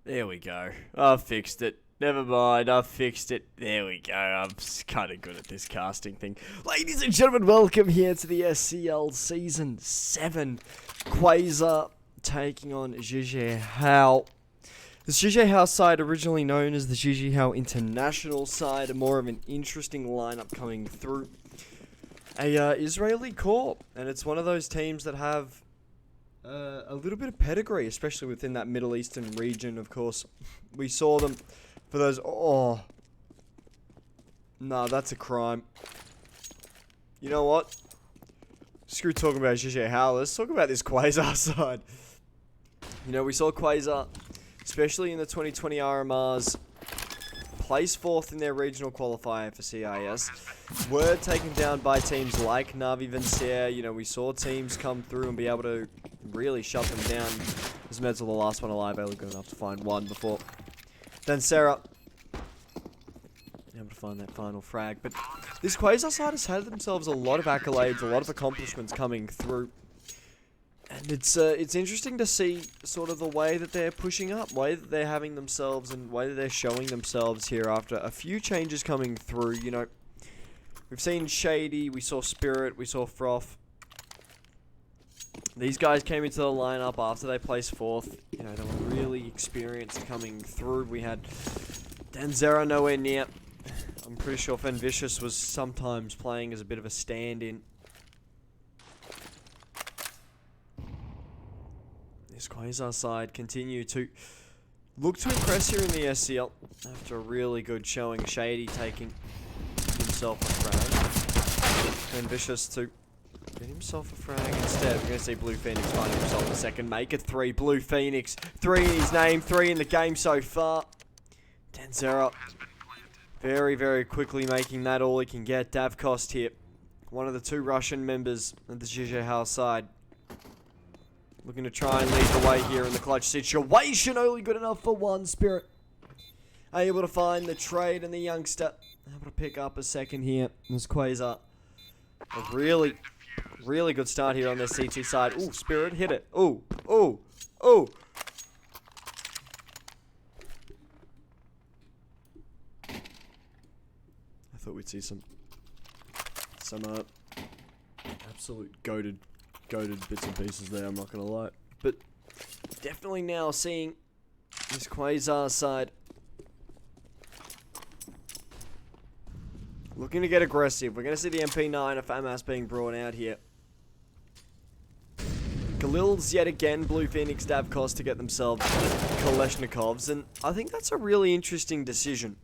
There we go. I fixed it. Never mind, I fixed it. There we go. I'm kind of good at this casting thing. Ladies and gentlemen, welcome here to the SCL Season 7. Quasar taking on XRAVEL. The XRAVEL side, originally known as the XRAVEL International side, more of an interesting lineup coming through. A Israeli corp, and it's one of those teams that have a little bit of pedigree, especially within that Middle Eastern region, of course. We saw them for those... Oh. Nah, that's a crime. You know what? Screw talking about XRAVEL. Let's talk about this Quasar side. You know, we saw Quasar, especially in the 2020 RMRs, place 4th in their regional qualifier for CIS. Were taken down by teams like Navi Vencer. You know, we saw teams come through and be able to really shut them down. This Meds are the last one alive, only good enough to find one before then Sarah able to find that final frag. But this Quasar side has had themselves a lot of accolades, a lot of accomplishments coming through. And it's interesting to see sort of the way that they're pushing up, way that they're having themselves, and way that they're showing themselves here after a few changes coming through. You know, we've seen Shady, we saw Spirit, we saw Froth. These guys came into the lineup after they placed 4th. You know, they were really experienced coming through. We had Danzera nowhere near. I'm pretty sure Fenvicious was sometimes playing as a bit of a stand-in. This Quasar side continue to look to impress here in the SCL after a really good showing. Shady taking himself a frag. Fenvicious to get himself a frag instead. We're going to see Blue Phoenix find himself a second. Make it 3. Blue Phoenix. 3 in his name. 3 in the game so far. Danzera very, very quickly making that all he can get. Davkost here. One of the 2 Russian members of the XRAVEL side. Looking to try and lead the way here in the clutch situation. Only good enough for 1. Spirit able to find the trade, and the youngster able to pick up a second here. This Quasar. A really, really good start here on their CT side. Ooh, Spirit hit it. Ooh, ooh, ooh. I thought we'd see some absolute goated bits and pieces there, I'm not going to lie. But definitely now seeing this Quasar side looking to get aggressive. We're going to see the MP9 of FAMAS being brought out here. Khalil's yet again, Blue Phoenix, Davkost to get themselves Kalashnikovs, and I think that's a really interesting decision.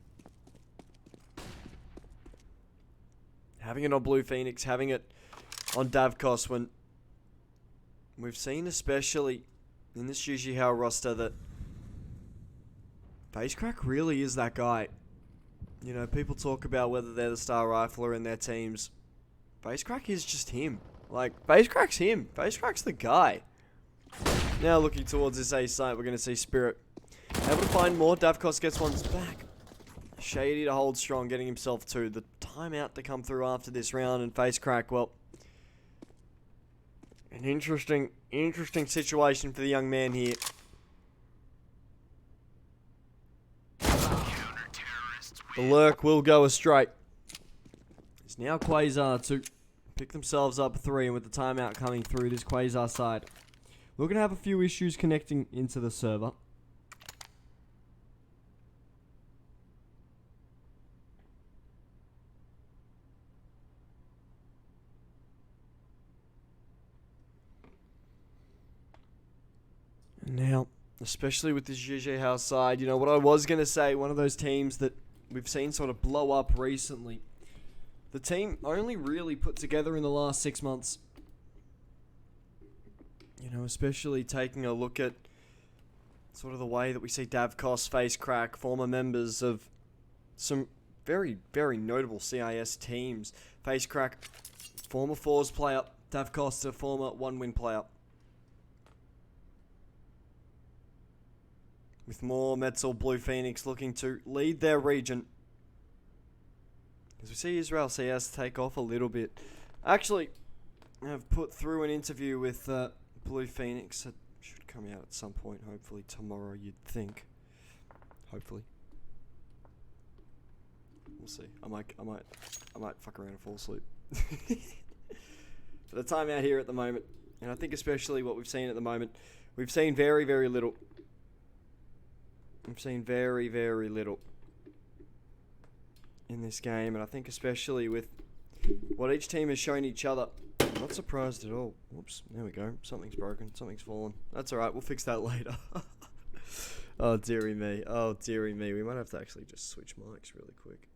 Having it on Blue Phoenix, having it on Davkost, when we've seen, especially in this XRAVEL roster, that FaceCrack really is that guy. You know, people talk about whether they're the star rifler in their teams. FaceCrack is just him. Like, FaceCrack's him. FaceCrack's the guy. Now looking towards this A site, we're going to see Spirit able to find more. Davkost gets one's back. Shady to hold strong, getting himself 2. The timeout to come through after this round, and FaceCrack, well, an interesting situation for the young man here. The lurk will go astray. It's now Quasar to pick themselves up 3, and with the timeout coming through, this Quasar side, we're going to have a few issues connecting into the server. Now, especially with this XRAVEL side, you know, what I was going to say, one of those teams that we've seen sort of blow up recently. The team only really put together in the last 6 months. You know, especially taking a look at sort of the way that we see Davkost, FaceCrack, former members of some very, very notable CIS teams. FaceCrack, former 4s player. Davkost, a former 1-win player. With more Metzel, Blue Phoenix looking to lead their region. As we see Israel CS take off a little bit. Actually, I've put through an interview with Blue Phoenix. It should come out at some point, hopefully tomorrow, you'd think. Hopefully. We'll see. I might fuck around and fall asleep. For the time out here at the moment, and I think especially what we've seen at the moment, we've seen very, very little. We've seen very, very little in this game, and I think especially with what each team has shown each other, I'm not surprised at all. Whoops, there we go. Something's broken. Something's fallen. That's alright, we'll fix that later. Oh, dearie me. Oh, dearie me. We might have to actually just switch mics really quick.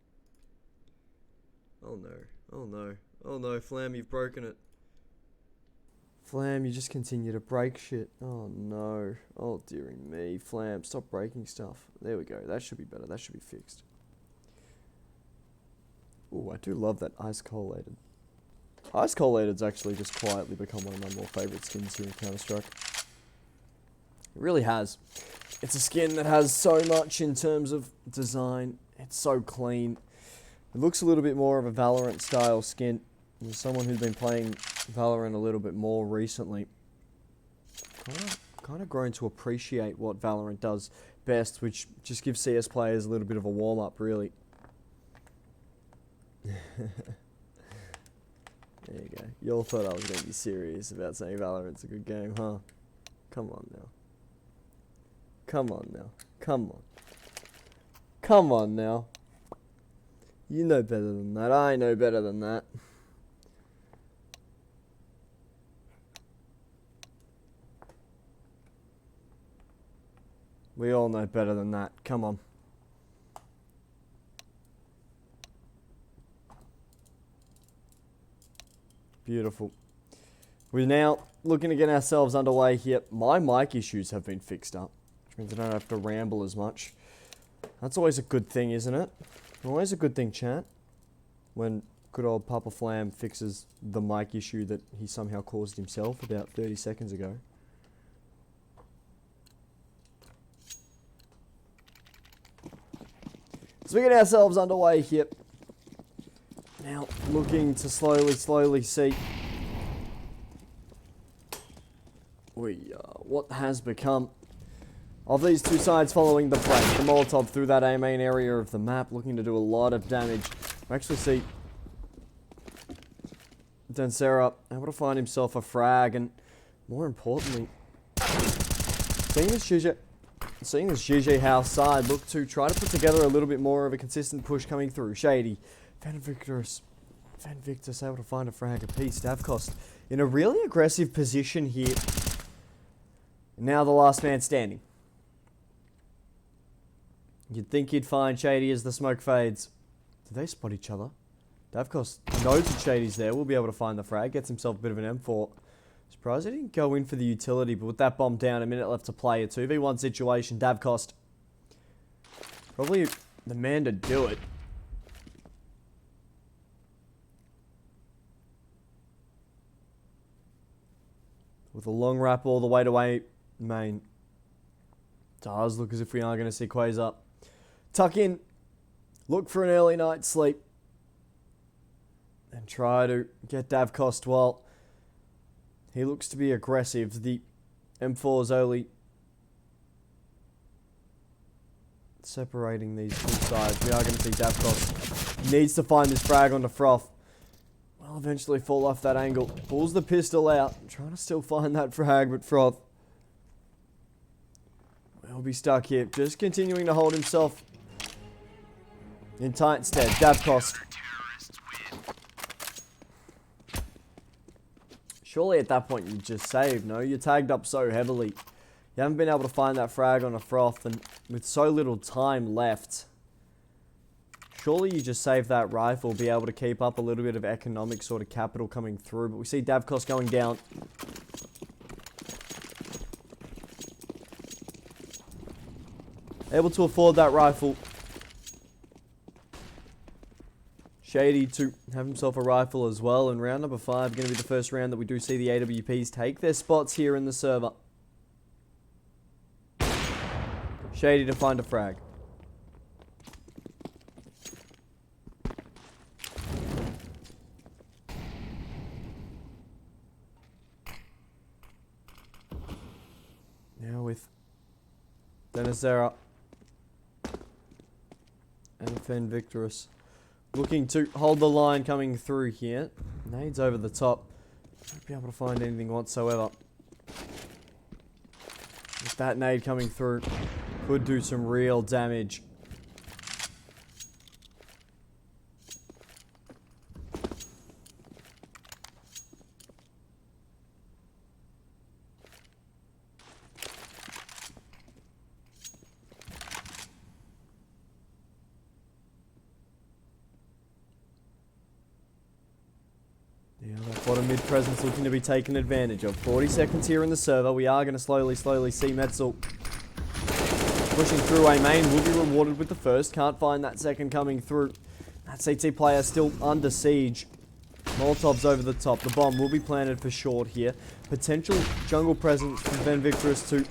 Oh, no. Oh, no. Oh, no, Flam, you've broken it. Flam, you just continue to break shit. Oh, no. Oh, dearie me. Flam, stop breaking stuff. There we go. That should be better. That should be fixed. Ooh, I do love that Ice Collated. Ice Collated's actually just quietly become one of my more favourite skins here in Counter-Strike. It really has. It's a skin that has so much in terms of design. It's so clean. It looks a little bit more of a Valorant style skin. As someone who's been playing Valorant a little bit more recently, kind of grown to appreciate what Valorant does best, which just gives CS players a little bit of a warm up, really. There you go. You all thought I was going to be serious about saying Valorant's a good game, huh? Come on now. Come on now. Come on. Come on now. You know better than that. I know better than that. We all know better than that. Come on. Beautiful. We're now looking to get ourselves underway here. My mic issues have been fixed up, which means I don't have to ramble as much. That's always a good thing, isn't it? Always a good thing, chat. When good old Papa Flam fixes the mic issue that he somehow caused himself about 30 seconds ago. So we get ourselves underway here. Now looking to slowly see what has become of these two sides following the flank. The Molotov through that A main area of the map, looking to do a lot of damage. We actually see Dancera able to find himself a frag, and more importantly, seeing this GG house side look to try to put together a little bit more of a consistent push coming through. Shady, Van Victus able to find a frag apiece. Davcost in a really aggressive position here. Now the last man standing. You'd think you'd find Shady as the smoke fades. Did they spot each other? Davcost knows that Shady's there. We'll be able to find the frag. Gets himself a bit of an M4. Surprised he didn't go in for the utility, but with that bomb down, a minute left to play. A 2v1 situation. Davcost probably the man to do it. With a long wrap all the way to main. Does look as if we are going to see Quasar tuck in, look for an early night's sleep, and try to get Davcost while he looks to be aggressive. The M4's only separating these two sides. We are going to see Davcost needs to find this frag on the froth. Will eventually fall off that angle. Pulls the pistol out, trying to still find that frag, but Froth will be stuck here. Just continuing to hold himself in tight stead. Davcost. Surely at that point you just save, no? You're tagged up so heavily. You haven't been able to find that frag on a Froth, and with so little time left, surely you just save that rifle, be able to keep up a little bit of economic sort of capital coming through. But we see Davcost going down. Able to afford that rifle. Shady to have himself a rifle as well. And round number 5 going to be the first round that we do see the AWPs take their spots here in the server. Shady to find a frag. Now with Dancera Fen Victorous looking to hold the line coming through here. Nades over the top. Won't be able to find anything whatsoever. With that nade coming through, could do some real damage. Yeah, that bottom mid presence looking to be taken advantage of. 40 seconds here in the server. We are going to slowly see Metzel pushing through a main. Will be rewarded with the first. Can't find that second coming through. That CT player still under siege. Molotovs over the top. The bomb will be planted for short here. Potential jungle presence from Fen Victorous to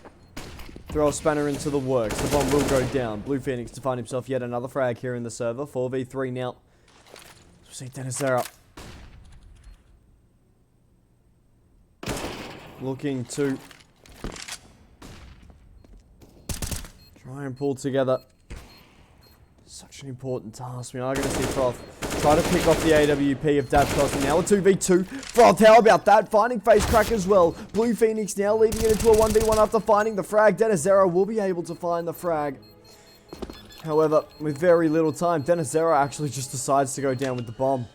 throw a spanner into the works. The bomb will go down. Blue Phoenix to find himself yet another frag here in the server. 4v3 now. We'll see Denizera looking to try and pull together such an important task. We are going to see Froth try to pick off the AWP of Davkos, and now a 2v2. Froth, how about that? Finding face crack as well. Blue Phoenix now leading it into a 1v1 after finding the frag. Denizera will be able to find the frag. However, with very little time, Denizera actually just decides to go down with the bomb.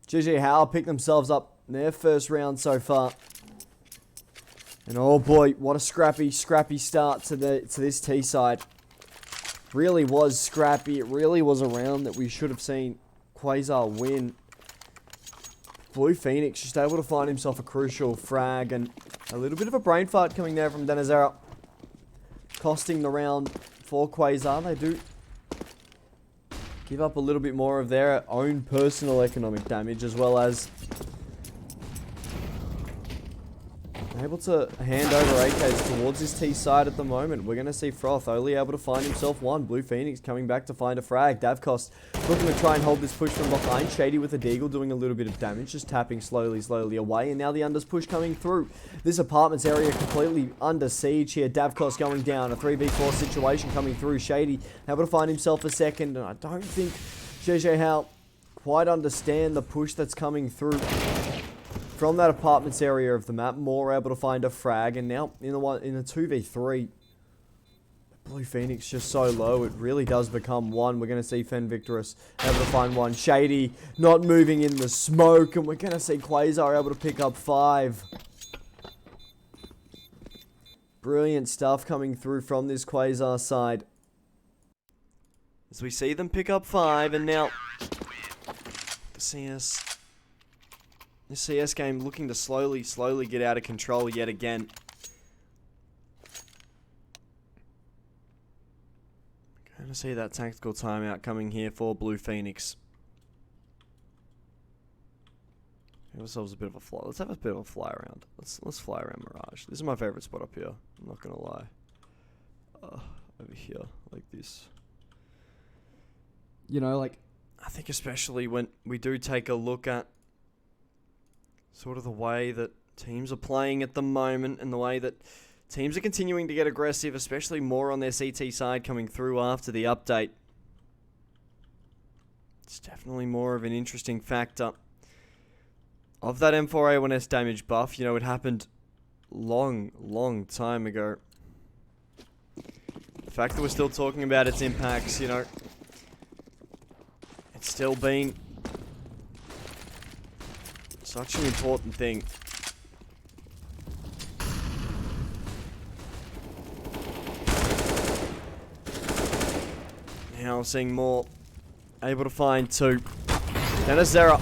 GG Howe pick themselves up in their first round so far. And oh boy, what a scrappy start to this T side. Really was scrappy. It really was a round that we should have seen Quasar win. Blue Phoenix just able to find himself a crucial frag, and a little bit of a brain fart coming there from Denizera, costing the round for Quasar. They do give up a little bit more of their own personal economic damage, as well as able to hand over AKs towards his T side at the moment. We're going to see Froth only able to find himself one. Blue Phoenix coming back to find a frag. Davkos looking to try and hold this push from behind. Shady with a deagle doing a little bit of damage, just tapping slowly away. And now the unders push coming through. This apartments area completely under siege here. Davkos going down. A 3v4 situation coming through. Shady able to find himself a second. And I don't think JJ Howe quite understand the push that's coming through from that apartments area of the map. More able to find a frag, and now in the 2v3, Blue Phoenix just so low, it really does become one. We're going to see Fen Victorous able to find one. Shady not moving in the smoke, and we're going to see Quasar able to pick up 5. Brilliant stuff coming through from this Quasar side, as we see them pick up 5, and now the CS game looking to slowly get out of control yet again. Going to see that tactical timeout coming here for Blue Phoenix. Give ourselves a bit of a fly. Let's have a bit of a fly around. Let's fly around Mirage. This is my favorite spot up here. I'm not gonna lie. Over here, like this. You know, like, I think especially when we do take a look at sort of the way that teams are playing at the moment, and the way that teams are continuing to get aggressive, especially more on their CT side coming through after the update. It's definitely more of an interesting factor of that M4A1S damage buff. You know, it happened long time ago. The fact that we're still talking about its impacts, you know, it's still been such an important thing. Now seeing more. Able to find 2. Denizera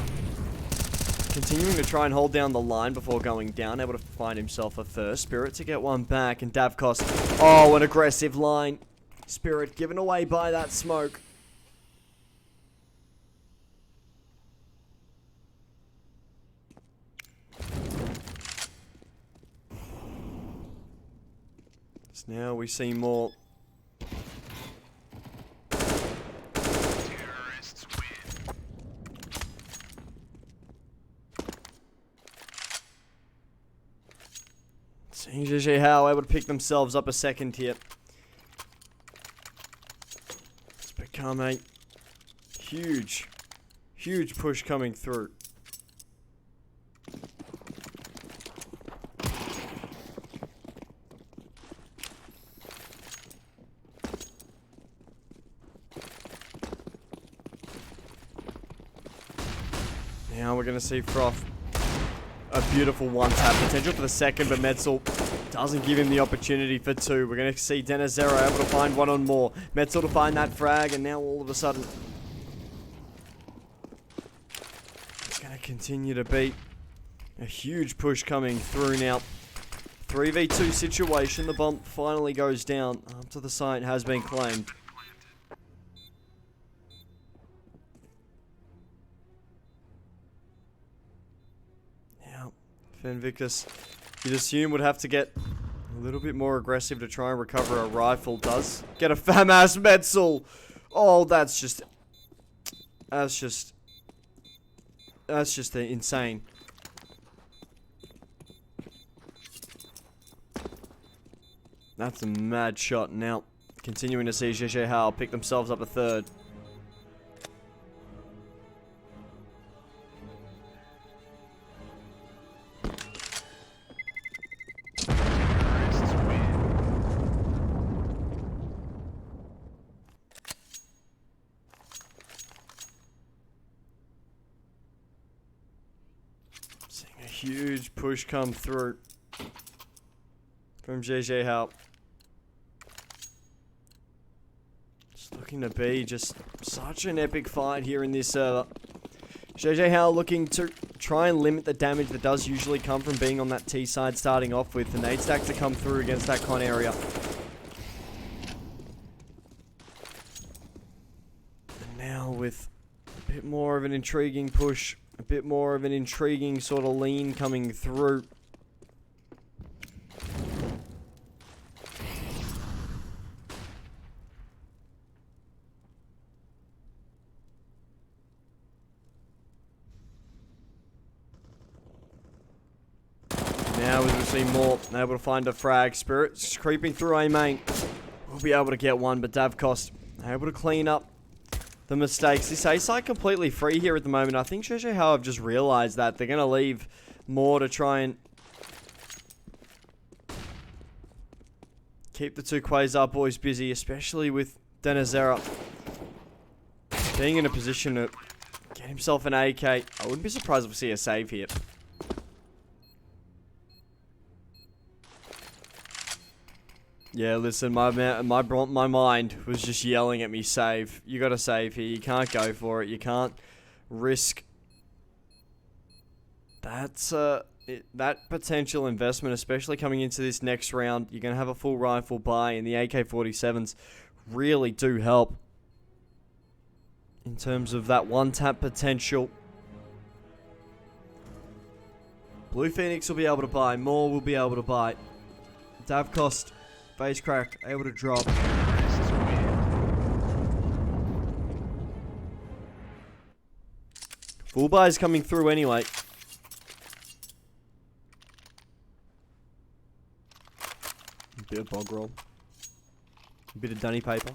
continuing to try and hold down the line before going down. Able to find himself a first. Spirit to get one back, and Davkos. Oh, an aggressive line. Spirit given away by that smoke. Now we see more. Seeing GG Howe able to pick themselves up a second here. coming. Huge push coming through. Now we're going to see Froth. A beautiful one-tap potential for the second, but Metzel doesn't give him the opportunity for two. We're going to see Denazero able to find one on more. Metzel to find that frag, and now all of a sudden it's going to continue to be a huge push coming through now. 3v2 situation. The bomb finally goes down after the site has been claimed. Invictus, you'd assume, would have to get a little bit more aggressive to try and recover a rifle. Does get a FAMAS Metzel. Oh, that's just insane. That's a mad shot. Now, continuing to see Jeje Hao pick themselves up a third. Huge push come through from JJ Hao. It's looking to be just such an epic fight here in this server. JJ Hao looking to try and limit the damage that does usually come from being on that T side starting off with. The nade stack to come through against that con area. And now with a bit more of an intriguing push. A bit more of an intriguing sort of lean coming through. Now as we see more, able to find a frag. Spirit's creeping through A main. We'll be able to get one, but Davcost able to clean up the mistakes. This A side completely free here at the moment. I think Jeje Hao have just realized that they're going to leave more to try and keep the two Quasar boys busy, especially with Denazera being in a position to get himself an AK. I wouldn't be surprised if we see a save here. Yeah, listen, my mind was just yelling at me, save. You gotta save here. You can't go for it. You can't risk that potential investment, especially coming into this next round. You're gonna have a full rifle buy, and the AK-47s really do help in terms of that one-tap potential. Blue Phoenix will be able to buy. More will be able to buy. Davcost. Face crack, able to drop. Full buys coming through anyway. A bit of bog roll. A bit of dunny paper.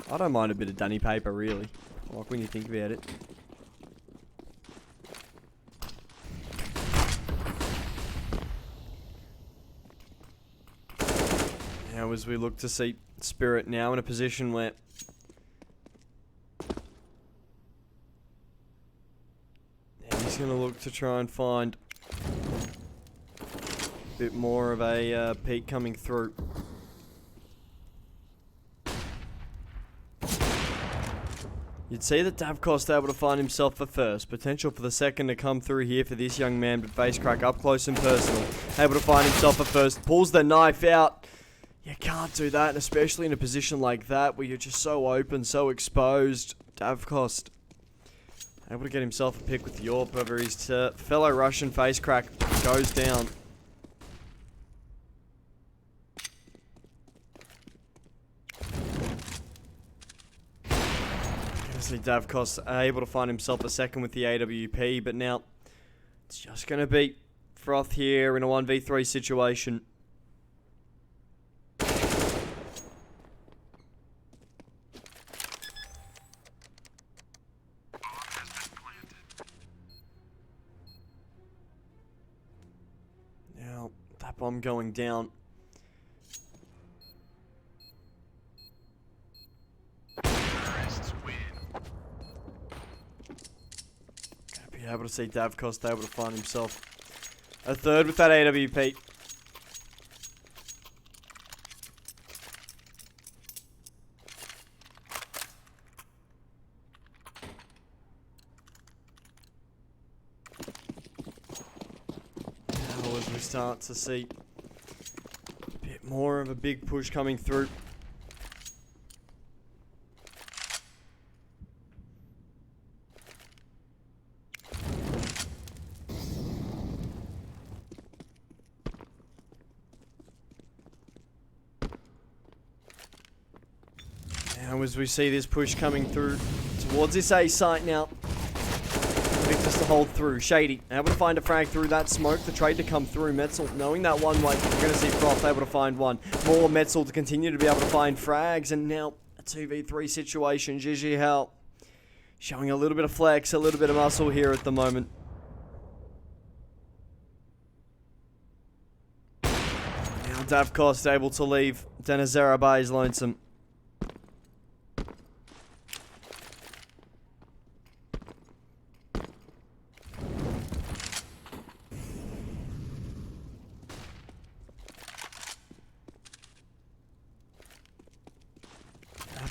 I don't mind a bit of dunny paper, really. I like when you think about it. Now as we look to see Spirit now in a position where he's going to look to try and find a bit more of a peak coming through. You'd see that Davcost able to find himself a first. Potential for the second to come through here for this young man, but face crack up close and personal. Able to find himself a first. Pulls the knife out. You can't do that, especially in a position like that where you're just so open, so exposed. Davcost able to get himself a pick with the AWP over his fellow Russian. Face crack goes down. Obviously Davcost able to find himself a second with the AWP, but now it's just going to be Froth here in a 1v3 situation. Bomb going down. Gonna be able to see Davkos able to find himself a third with that AWP. Now as we start to see a bit more of a big push coming through. Now as we see this push coming through towards this A site now. Victus to hold through. Shady able to find a frag through that smoke. The trade to come through. Metzel knowing that one way. We're going to see Froth able to find one. More Metzel to continue to be able to find frags. And now a 2v3 situation. GG Hell showing a little bit of flex, a little bit of muscle here at the moment. Now Davkos able to leave Denazera by his lonesome.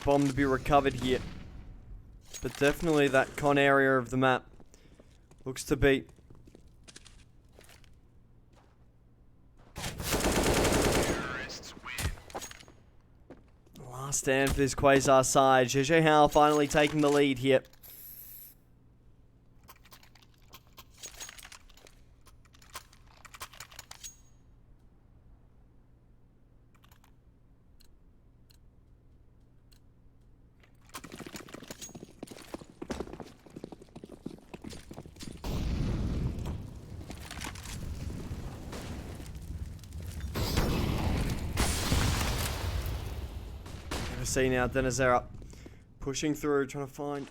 Bomb to be recovered here, but definitely that con area of the map looks to be last stand for this Quasar side. GG Hal finally taking the lead here. See now, Denazera pushing through, trying to find.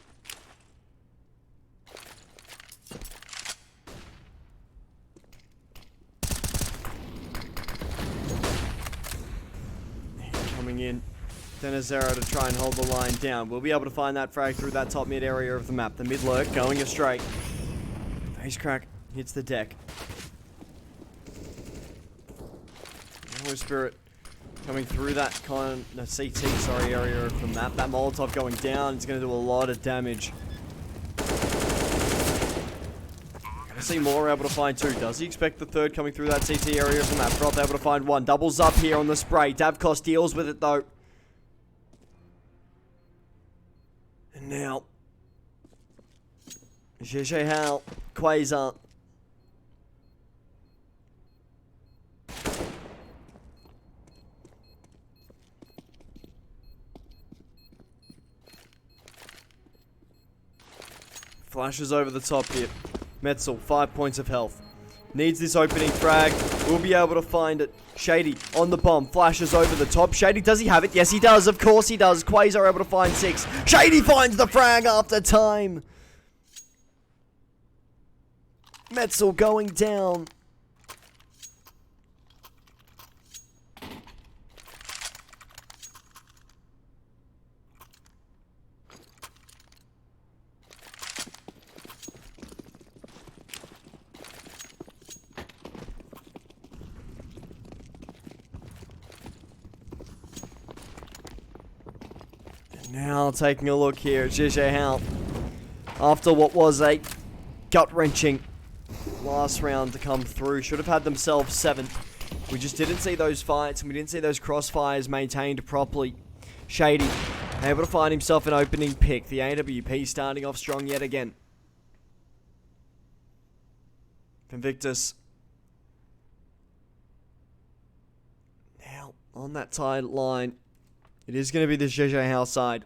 Coming in, Denazera to try and hold the line down. We'll be able to find that frag through that top mid area of the map. The mid lurk going astray. Face crack hits the deck. Spirit coming through that kind of CT, area of the map. That Molotov going down is going to do a lot of damage. Gonna see more able to find two. Does he expect the third coming through that CT area of the map? Froth able to find one. Doubles up here on the spray. Davkos deals with it though. And now, GG Hal, Quasar. Flashes over the top here. Metzel, 5 points of health. Needs this opening frag. We'll be able to find it. Shady on the bomb. Flashes over the top. Shady, does he have it? Yes, he does. Of course he does. Quasar able to find 6. Shady finds the frag after time. Metzel going down. Now taking a look here at GG Hal. After what was a gut-wrenching last round to come through. Should have had themselves 7th. We just didn't see those fights and we didn't see those crossfires maintained properly. Shady able to find himself an opening pick. The AWP starting off strong yet again. Invictus. Now on that tight line. It is going to be the GG Hal side.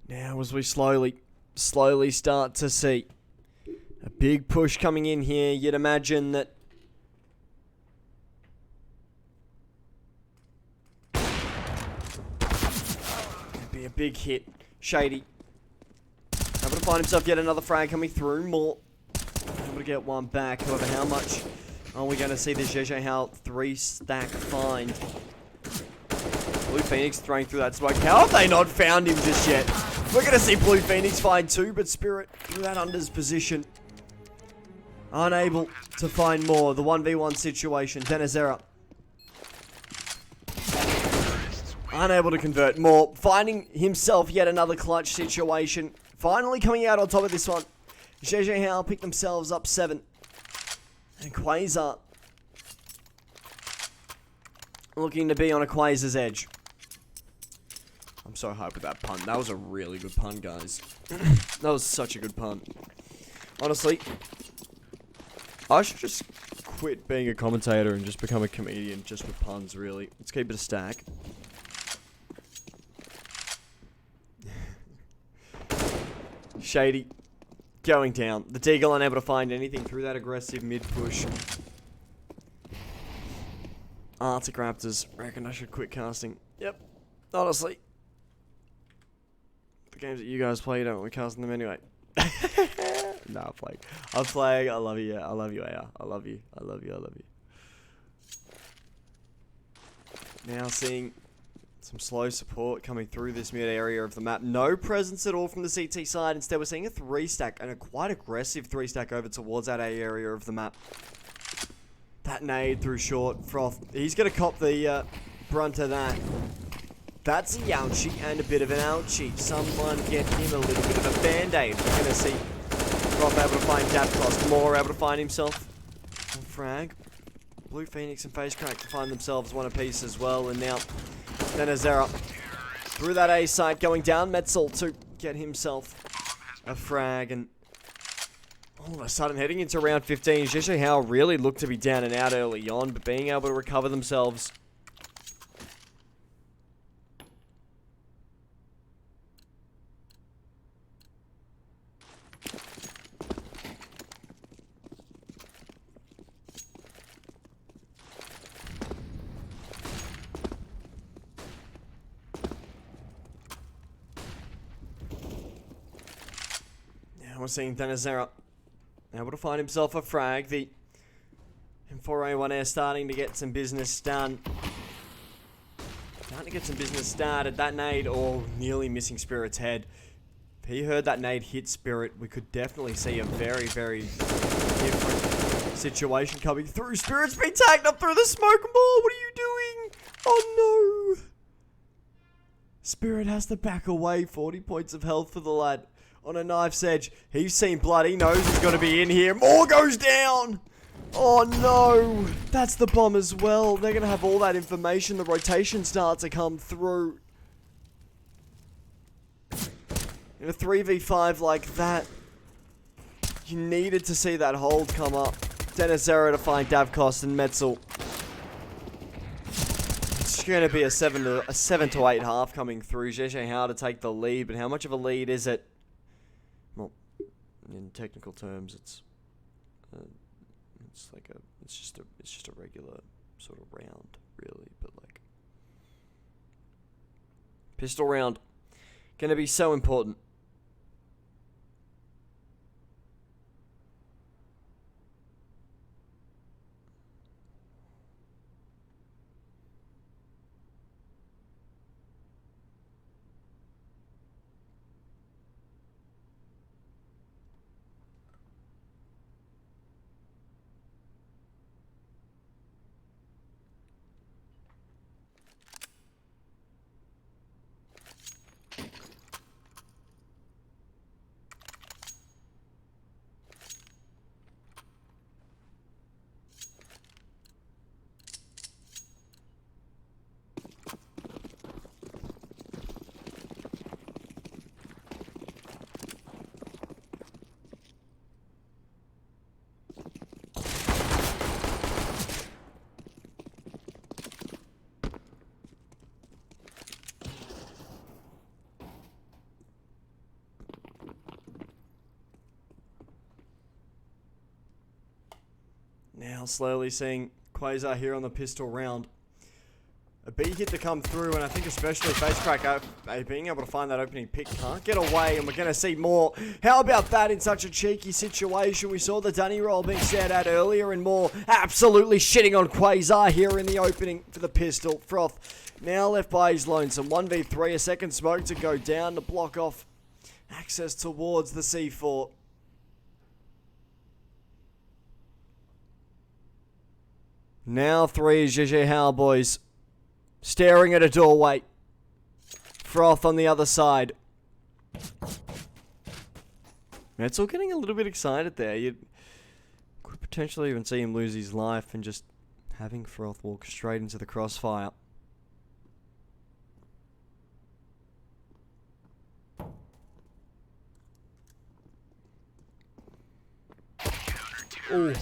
Now as we slowly start to see a big push coming in here, you'd imagine that it'd be a big hit. Shady able to find himself yet another frag coming through. More able to get one back. However, how much are we going to see the XRAVEL 3-stack find? Blue Phoenix throwing through that smoke. How have they not found him just yet? We're going to see Blue Phoenix find two, but Spirit through that unders position. Unable to find more. The 1v1 situation. Denizera unable to convert more. Finding himself yet another clutch situation. Finally coming out on top of this one. XRAVEL pick themselves up 7. And Quasar looking to be on a Quasar's edge. I'm so hyped with that pun. That was a really good pun, guys. That was such a good pun. Honestly, I should just quit being a commentator and just become a comedian just with puns, really. Let's keep it a stack. Shady going down. The Deagle unable to find anything through that aggressive mid-push. Arctic Raptors. Reckon I should quit casting. Yep. Honestly. The games that you guys play, you don't want me casting them anyway. Nah, I'm playing. I'm playing. I love you. Yeah. I love you, AR. I love you. I love you. I love you. Now seeing some slow support coming through this mid area of the map. No presence at all from the CT side. Instead, we're seeing a 3-stack and a quite aggressive 3-stack over towards that A area of the map. That nade through short. Froth. He's going to cop the brunt of that. That's a ouchie and a bit of an ouchie. Someone get him a little bit of a band-aid. We're going to see Froth able to find Davcost. Moore able to find himself a frag. Blue Phoenix and Face Crack to find themselves one apiece as well. And now Denizera through that A site going down. Metzel to get himself a frag. And all of a sudden heading into round 15. XRAVEL really looked to be down and out early on, but being able to recover themselves. We're seeing Denizera able to find himself a frag. The M4A1 Air starting to get some business done. Starting to get some business started. That nade, nearly missing Spirit's head. If he heard that nade hit Spirit, we could definitely see a very, very different situation coming through. Spirit's been tagged up through the smoke and ball. What are you doing? Oh no. Spirit has to back away. 40 points of health for the lad. On a knife's edge. He's seen blood. He knows he's got to be in here. Moore goes down. Oh, no. That's the bomb as well. They're going to have all that information. The rotation starts to come through. In a 3v5 like that, you needed to see that hold come up. Denizera to find Davcost and Metzel. It's going to be a 7 to 8 half coming through. XRAVEL to take the lead, but how much of a lead is it? Well, in technical terms, it's just a regular sort of round, really. But like, pistol round, gonna be so important. slowly seeing Quasar here on the pistol round. A B hit to come through, and I think especially Facecrack being able to find that opening pick can't get away, and we're going to see more. How about that in such a cheeky situation? We saw the Dunny roll being stared at earlier, and more absolutely shitting on Quasar here in the opening for the pistol. Froth now left by his lonesome. 1v3, a second smoke to go down to block off access towards the C4. Now 3 is JJ Howe, boys. Staring at a doorway. Froth on the other side. Metzel getting a little bit excited there. You could potentially even see him lose his life and just having Froth walk straight into the crossfire. Ooh.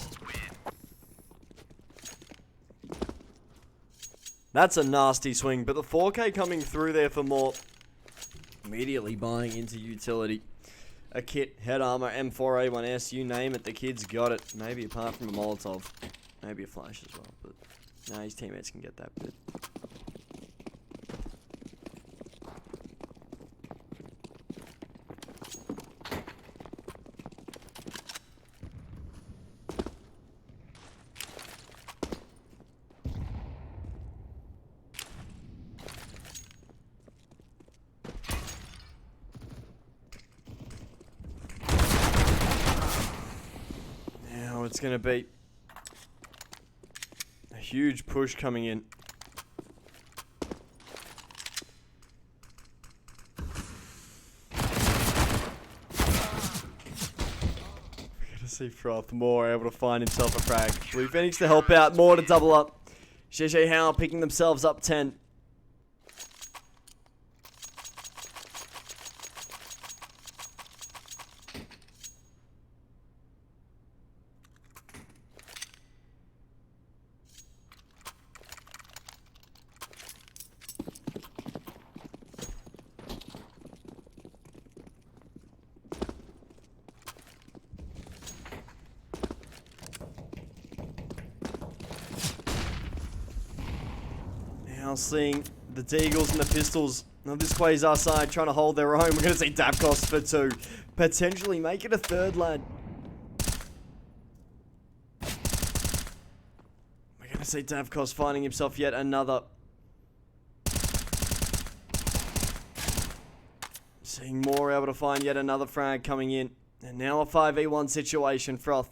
That's a nasty swing, but the 4K coming through there for more. Immediately buying into utility. A kit, head armor, M4A1S, you name it, the kid's got it. Maybe apart from a Molotov. Maybe a flash as well, but nah, his teammates can get that bit. It's going to be a huge push coming in. We're going to see Froth more able to find himself a frag. Blue Phoenix to help out, more to double up. JJ Howe picking themselves up 10. Now seeing the Deagles and the Pistols of this Quasar side trying to hold their own. We're going to see Davkos for 2. Potentially make it a third, lad. We're going to see Davkos finding himself yet another. Seeing more able to find yet another frag coming in. And now a 5v1 situation, Froth.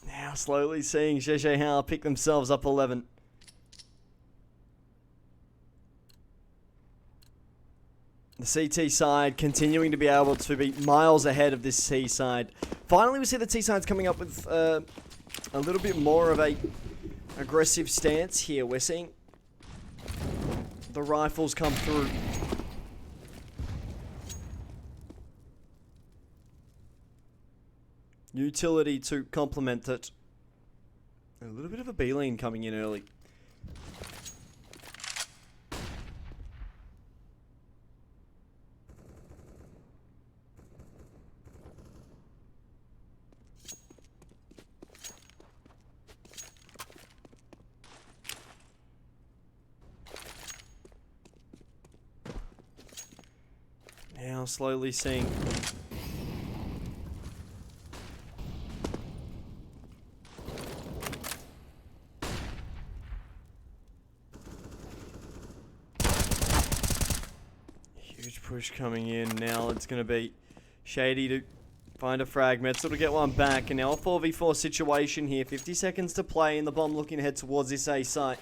Now slowly seeing JJ Howe pick themselves up 11. The CT side continuing to be able to be miles ahead of this C side. Finally, we see the T sides coming up with a little bit more of a aggressive stance here. We're seeing the rifles come through. Utility to complement it. A little bit of a B-lean coming in early. Now slowly seeing huge push coming in. Now it's going to be Shady to find a frag. Metzel to get one back. And now a 4v4 situation here. 50 seconds to play, and the bomb looking ahead towards this A site.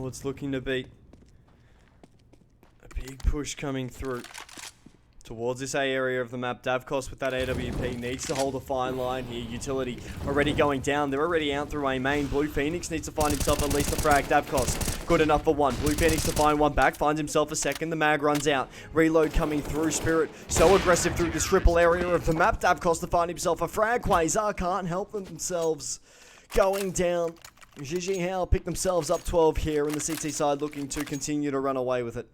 Now it's looking to be a big push coming through towards this A area of the map. Davkos with that AWP needs to hold a fine line here. Utility already going down. They're already out through A main. Blue Phoenix needs to find himself at least a frag. Davkos good enough for one. Blue Phoenix to find one back. Finds himself a second. The mag runs out. Reload coming through. Spirit so aggressive through this triple area of the map. Davkos to find himself a frag. Quasar can't help themselves. Going down. Gigi Howe pick themselves up 12 here, and the CT side looking to continue to run away with it.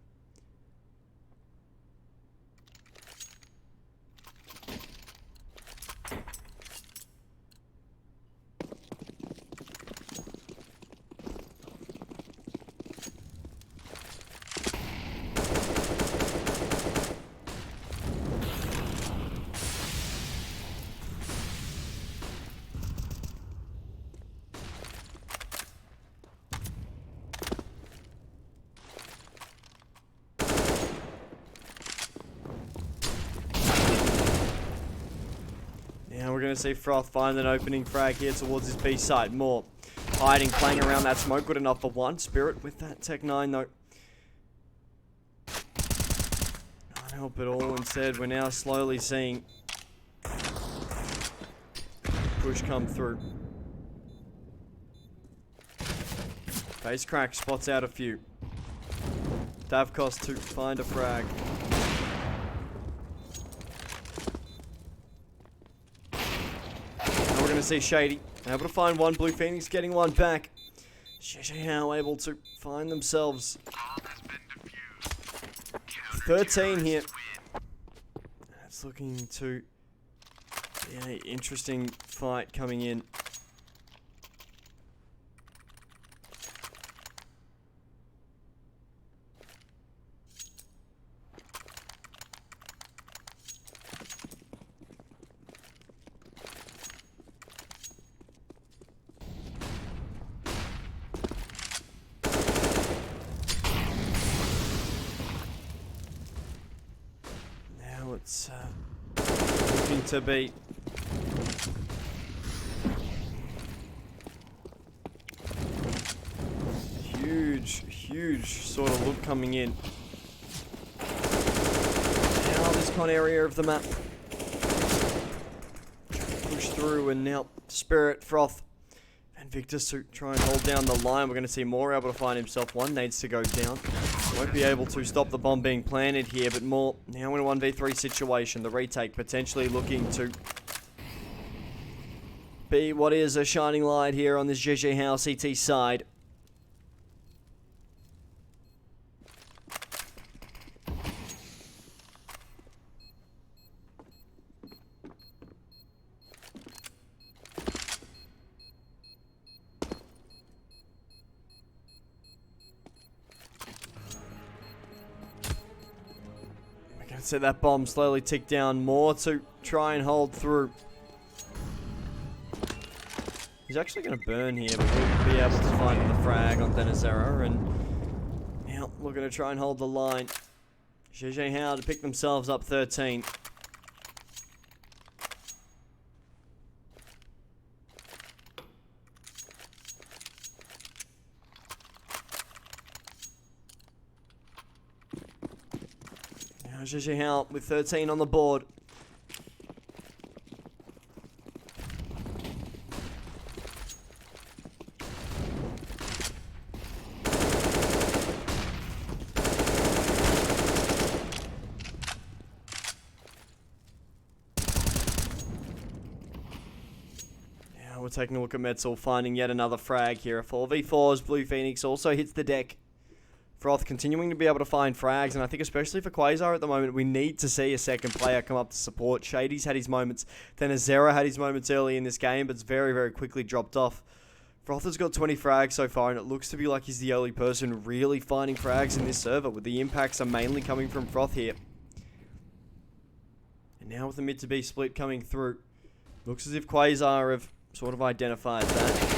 Now we're going to see Froth find an opening frag here towards his B side. More hiding, playing around that smoke. Good enough for one. Spirit with that Tech 9 though. Can't help it all. Instead, we're now slowly seeing push come through. Face crack spots out a few. Davkos to find a frag. We're going to see Shady able to find one. Blue Phoenix getting one back. How able to find themselves 13 here. It's looking to be an interesting fight coming in. It's looking to be huge sort of look coming in. Now this con area of the map. Push through, and now Spirit, Froth, and Victus to try and hold down the line. We're going to see More able to find himself one. Needs to go down. Won't be able to stop the bomb being planted here, but More now in a 1v3 situation. The retake potentially looking to be what is a shining light here on this GG House CT side. So that bomb slowly tick down. More to try and hold through. He's actually going to burn here, but we'll be able to find the frag on Denizera. And now we're going to try and hold the line. GG Howe to pick themselves up 13. GG Howe with 13 on the board. Now we're taking a look at Metzel, finding yet another frag here. A 4v4's Blue Phoenix also hits the deck. Froth continuing to be able to find frags, and I think especially for Quasar at the moment, we need to see a second player come up to support. Shady's had his moments, then Azera had his moments early in this game, but it's very quickly dropped off. Froth has got 20 frags so far, and it looks to be like he's the only person really finding frags in this server, with the impacts are mainly coming from Froth here. And now with the mid to B split coming through, looks as if Quasar have sort of identified that.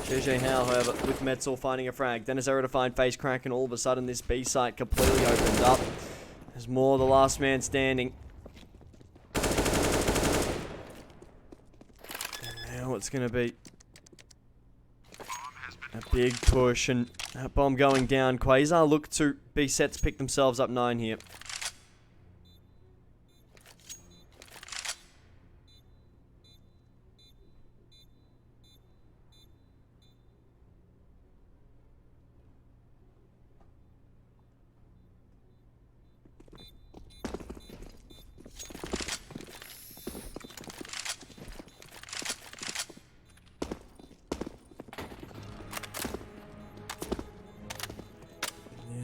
GG Howe, however, with Metzel finding a frag. Denizera to find face crack, and all of a sudden this B site completely opened up. There's More the last man standing. And now it's going to be A big push and that bomb going down. Quasar look to be set to pick themselves up 9 here.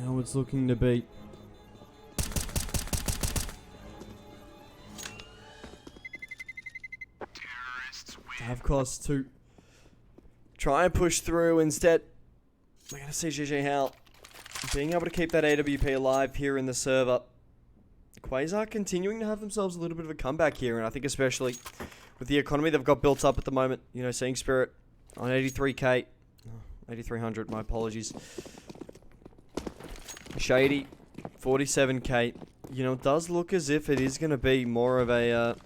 Now it's looking to be have cost to try and push through. Instead, we're going to see GG Hal being able to keep that AWP alive here in the server. Quasar continuing to have themselves a little bit of a comeback here, and I think especially with the economy they've got built up at the moment. You know, seeing Spirit on 83k, 8300, my apologies. Shady, 47k. You know, it does look as if it is going to be more of a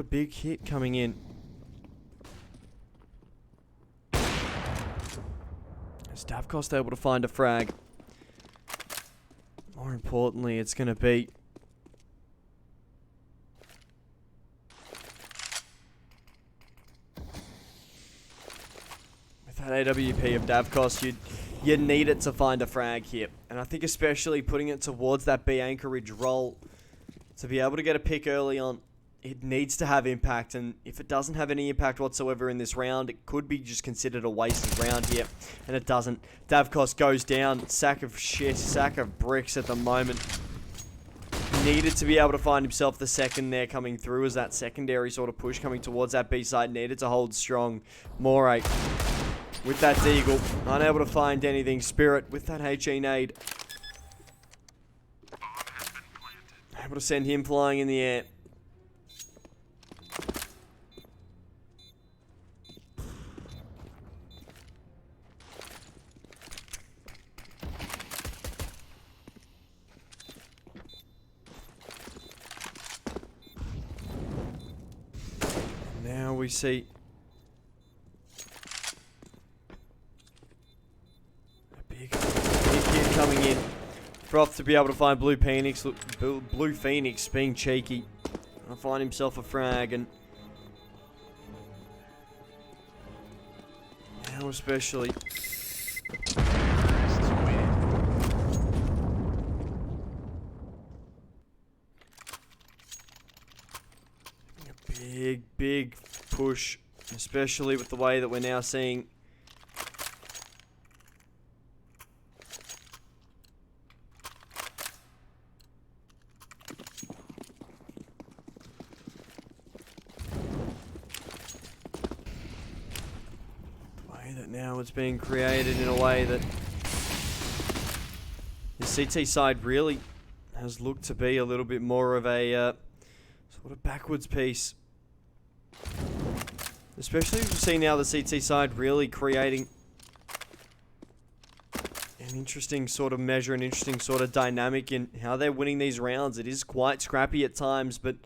big hit coming in. Stavcost able to find a frag. More importantly, it's going to be with that AWP of Davcost, you need it to find a frag here. And I think especially putting it towards that B anchorage roll to be able to get a pick early on, it needs to have impact. And if it doesn't have any impact whatsoever in this round, it could be just considered a wasted round here. And it doesn't. Davcost goes down. Sack of shit. Sack of bricks at the moment. Needed to be able to find himself the second there coming through as that secondary sort of push coming towards that B side. Needed to hold strong. Moray with that Deagle, unable to find anything. Spirit with that HE nade, able to send him flying in the air. Now we see big hit coming in. Froth to be able to find Blue Phoenix. Blue Phoenix being cheeky. I'll find himself a frag, and now especially a big push, especially with the way that we're now seeing now it's being created in a way that the CT side really has looked to be a little bit more of a sort of backwards piece. Especially as we see now the CT side really creating an interesting sort of measure, an interesting sort of dynamic in how they're winning these rounds. It is quite scrappy at times, but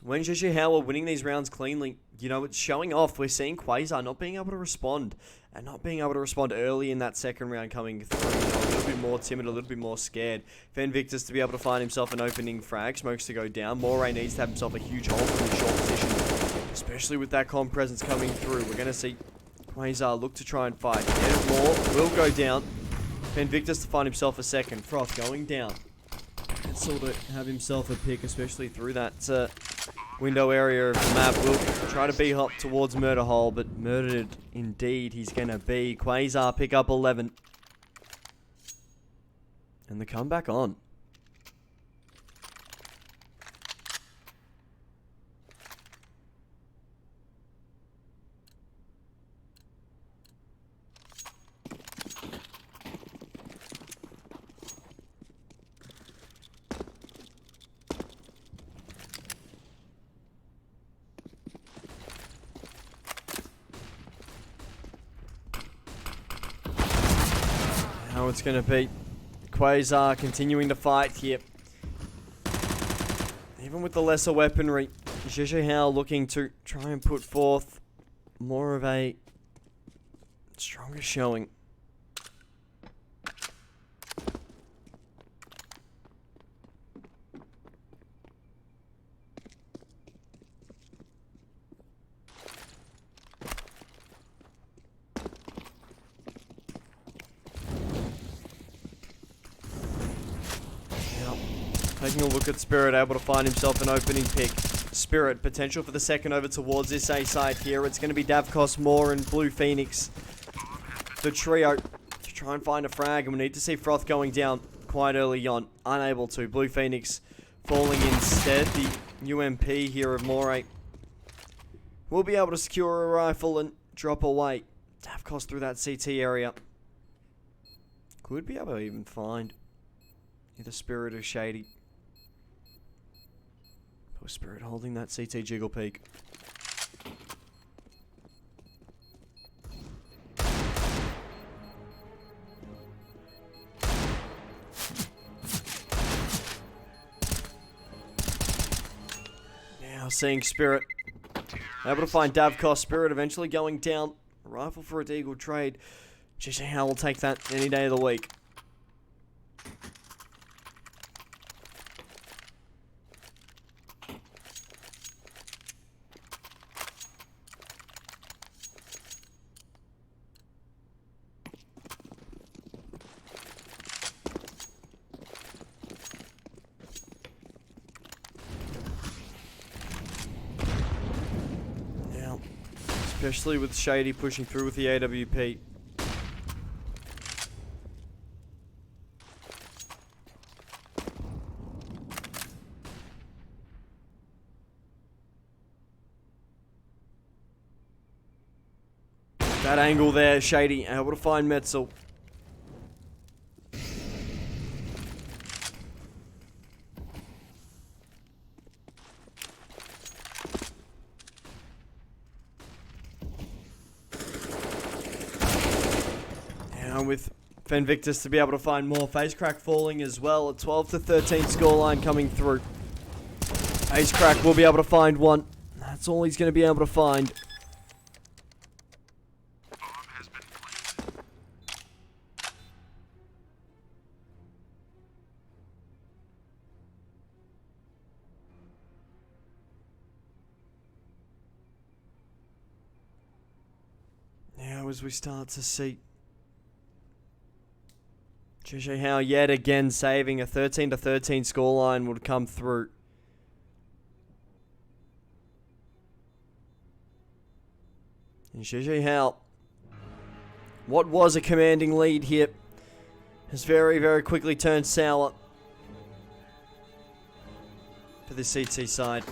when GG Hal are winning these rounds cleanly, you know, it's showing off. We're seeing Quasar not being able to respond, and not being able to respond early in that second round coming through. You know, a little bit more timid, a little bit more scared. Invictus to be able to find himself an opening frag. Smokes to go down. Moray needs to have himself a huge hold from the short position, especially with that comp presence coming through. We're going to see Quasar look to try and fight. More will go down. Invictus to find himself a second. Froth going down. And sort of have himself a pick, especially through that window area of the map. Will try to B-hop towards Murder Hole, but murdered indeed he's going to be. Quasar pick up 11. And the comeback on. How it's going to be. Quasar continuing to fight here. Even with the lesser weaponry, GG Hal looking to try and put forth more of a Strongest showing. Taking a look at Spirit, able to find himself an opening pick. Spirit, potential for the second over towards this A side here. It's going to be Davkos, Moore, and Blue Phoenix. The trio to try and find a frag, and we need to see Froth going down quite early on. Unable to. Blue Phoenix falling instead. The UMP here of Moore will be able to secure a rifle and drop away. Davkos through that CT area. Could be able to even find either Spirit or Shady. Spirit holding that CT jiggle peak. Now seeing Spirit. Able to find Davkos. Spirit eventually going down. A rifle for a deagle trade. Just how will take that any day of the week. Especially with Shady pushing through with the AWP. That angle there, Shady able to find Metzel. With Fenvictus to be able to find more. Face Crack falling as well. A 12-13 scoreline coming through. Face Crack will be able to find one. That's all he's going to be able to find. Now as we start to see JJ Howe yet again saving a 13-13 scoreline would come through. And JJ Howe, what was a commanding lead here, has very, very quickly turned sour for the CT side.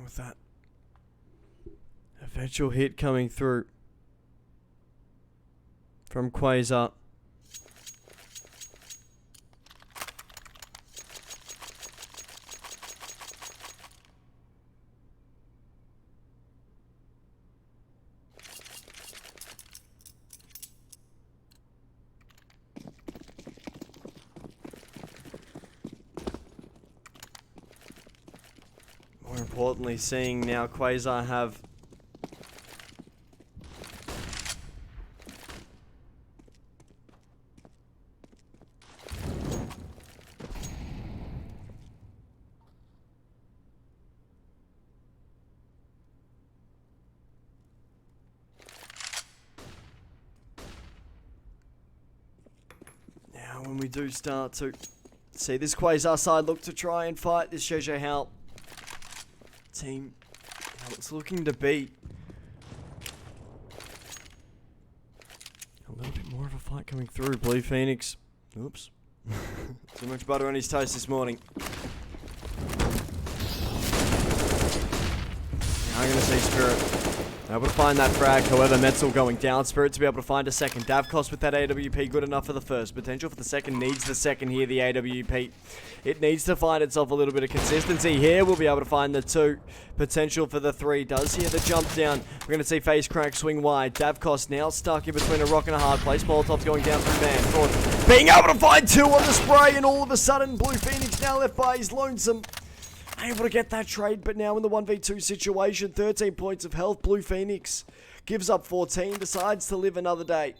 With that eventual hit coming through from Quasar. More importantly, seeing now Quasar have now when we do start to see this Quasar side look to try and fight this JJ Howe team, it's looking to be a little bit more of a fight coming through. Blue Phoenix, oops, too much butter on his toast this morning. I'm going to see Spirit able to find that frag. However, Metzel going down. Spirit to be able to find a second. Davkos with that AWP, good enough for the first. Potential for the second, needs the second here, the AWP. It needs to find itself a little bit of consistency here. We'll be able to find the 2. Potential for the 3. Does hear the jump down. We're going to see Face Crack swing wide. Davkos now stuck in between a rock and a hard place. Molotov's going down through Van. Thought being able to find 2 on the spray, and all of a sudden, Blue Phoenix now left by his lonesome. Able to get that trade, but now in the 1v2 situation, 13 points of health. Blue Phoenix gives up 14, decides to live another day.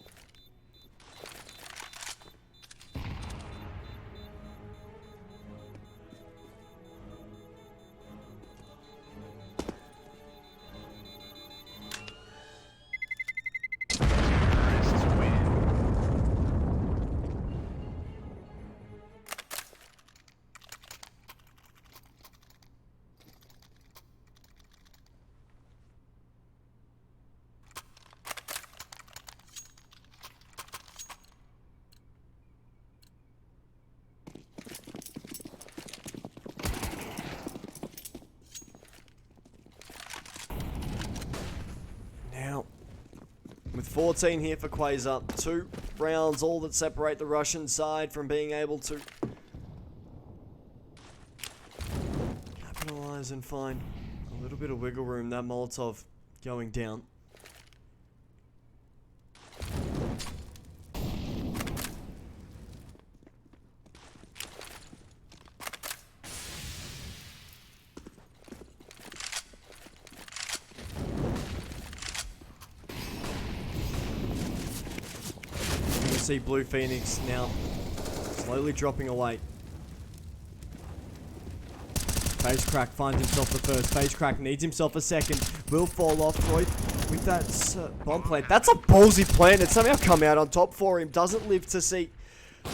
With 14 here for Quasar, 2 rounds, all that separate the Russian side from being able to capitalize and find a little bit of wiggle room. That Molotov going down. See Blue Phoenix now slowly dropping away. Face Crack finds himself the first. Face Crack needs himself a second. Will fall off. Troy with that bomb plant. That's a ballsy plant. It's somehow come out on top for him. Doesn't live to see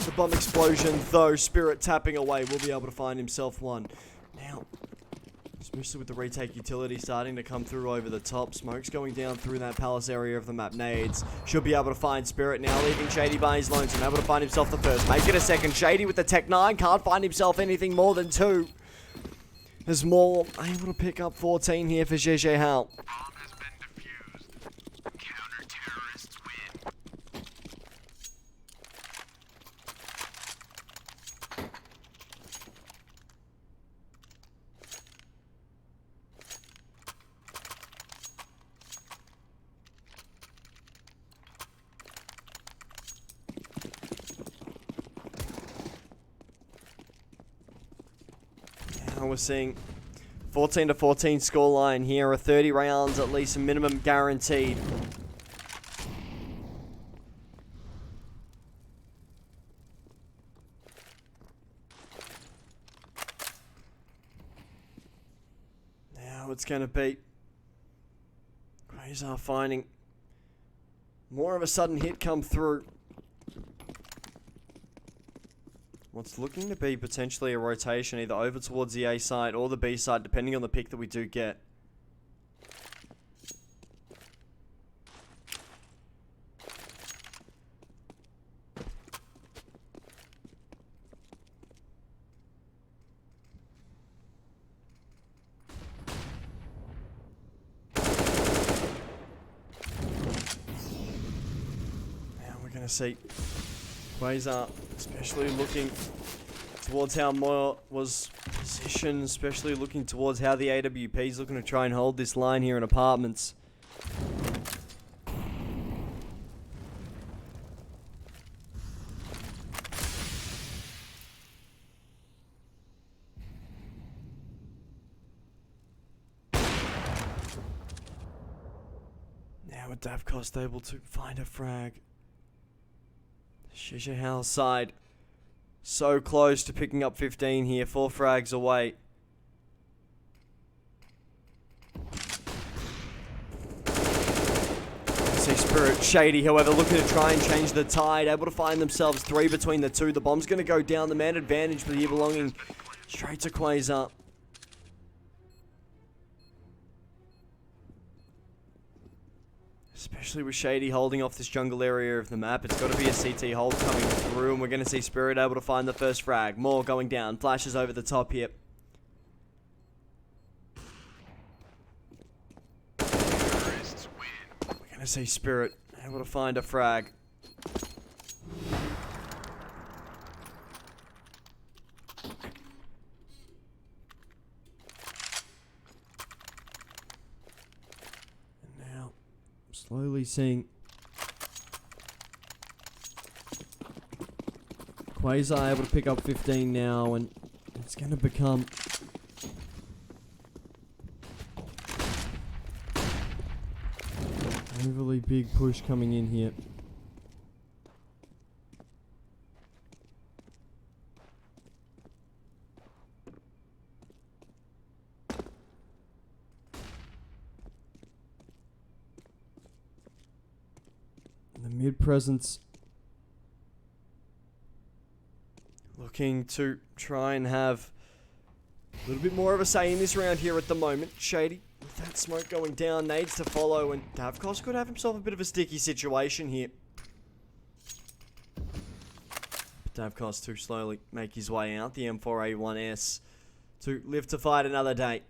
the bomb explosion though. Spirit tapping away. Will be able to find himself one. Now, especially with the retake utility starting to come through over the top. Smoke's going down through that palace area of the map. Nades should be able to find Spirit now, leaving Shady by his lonesome. Able to find himself the first. Make it a second. Shady with the Tech 9. Can't find himself anything more than 2. There's more. Able to pick up 14 here for Jeje Hal. We're seeing 14 to 14 scoreline here, a 30 rounds at least, a minimum guaranteed. Now it's going to be Quasar finding more of a sudden hit come through. What's looking to be potentially a rotation either over towards the A side or the B side, depending on the pick that we do get. Now we're going to see Quasar especially looking towards how Moore was positioned, especially looking towards how the AWP is looking to try and hold this line here in apartments. Now with Davkos able to find a frag. Jeje Hal's side so close to picking up 15 here, 4 frags away. See Spirit, Shady, however, looking to try and change the tide, able to find themselves 3 between the 2. The bomb's going to go down, the man advantage, but here belonging straight to Quasar. Especially with Shady holding off this jungle area of the map. It's got to be a CT hold coming through, and we're going to see Spirit able to find the first frag. More going down. Flashes over the top here. I see Spirit able to find a frag. And now, slowly seeing Quasar able to pick up 15 now, and it's going to become overly big push coming in here. The mid presence looking to try and have a little bit more of a say in this round here at the moment. Shady, with that smoke going down, needs to follow, and Davkos could have himself a bit of a sticky situation here. But Davkos to slowly make his way out, the M4A1S, to live to fight another day.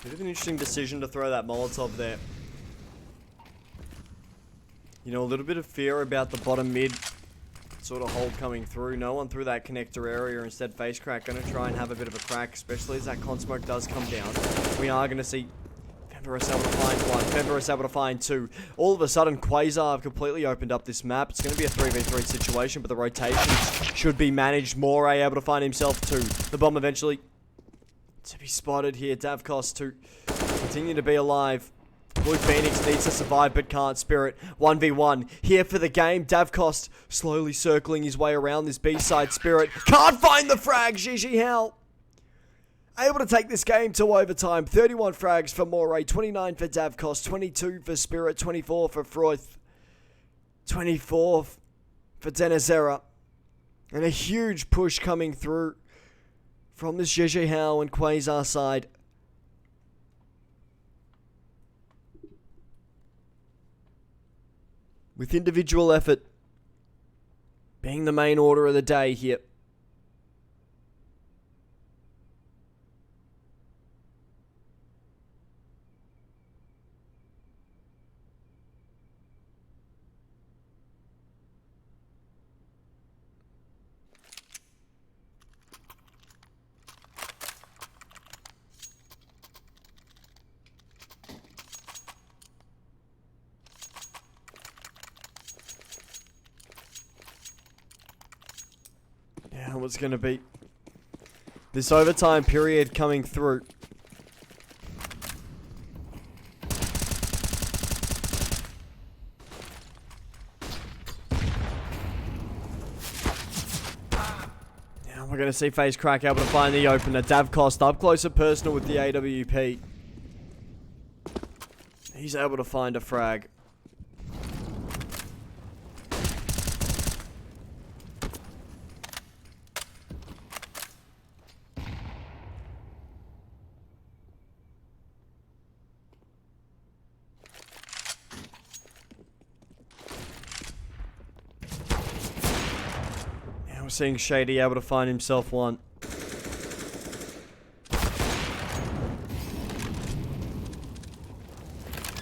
Bit of an interesting decision to throw that Molotov there. You know, a little bit of fear about the bottom mid sort of hold coming through. No one through that connector area. Instead, Face Crack going to try and have a bit of a crack, especially as that con smoke does come down. We are going to see Femverus able to find one, Femverus able to find two. All of a sudden, Quasar have completely opened up this map. It's going to be a 3v3 situation, but the rotations should be managed. Moray able to find himself two. The bomb eventually to be spotted here. Davkos to continue to be alive. Blue Phoenix needs to survive but can't. Spirit 1v1 here for the game. Davkos slowly circling his way around this B-side. Spirit can't find the frag. Gigi Hal able to take this game to overtime. 31 frags for Moray, 29 for Davkos, 22 for Spirit, 24 for Froith, 24 for Denizera. And a huge push coming through from this Gigi Hal and Quasar side. With individual effort being the main order of the day here. Now what's going to be this overtime period coming through. Now we're going to see Face Crack able to find the opener. Davkos up close and personal with the AWP. He's able to find a frag. We're seeing Shady able to find himself one.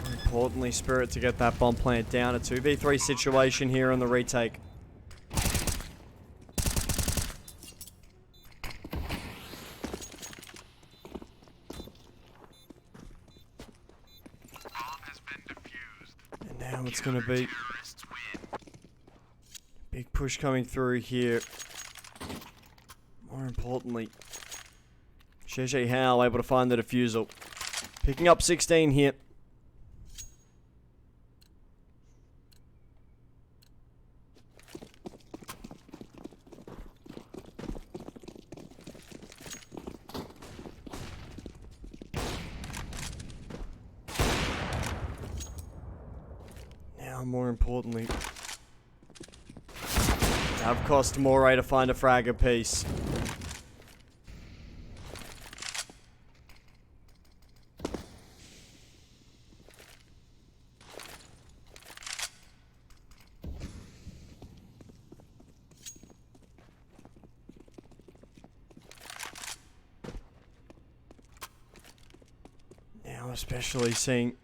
More importantly, Spirit to get that bomb plant down. A 2v3 situation here on the retake. And now it's going to be big push coming through here. More importantly, Gigi Hal able to find the defusal. Picking up 16 here. Now, more importantly, I've cost Moray to find a frag apiece. Now especially seeing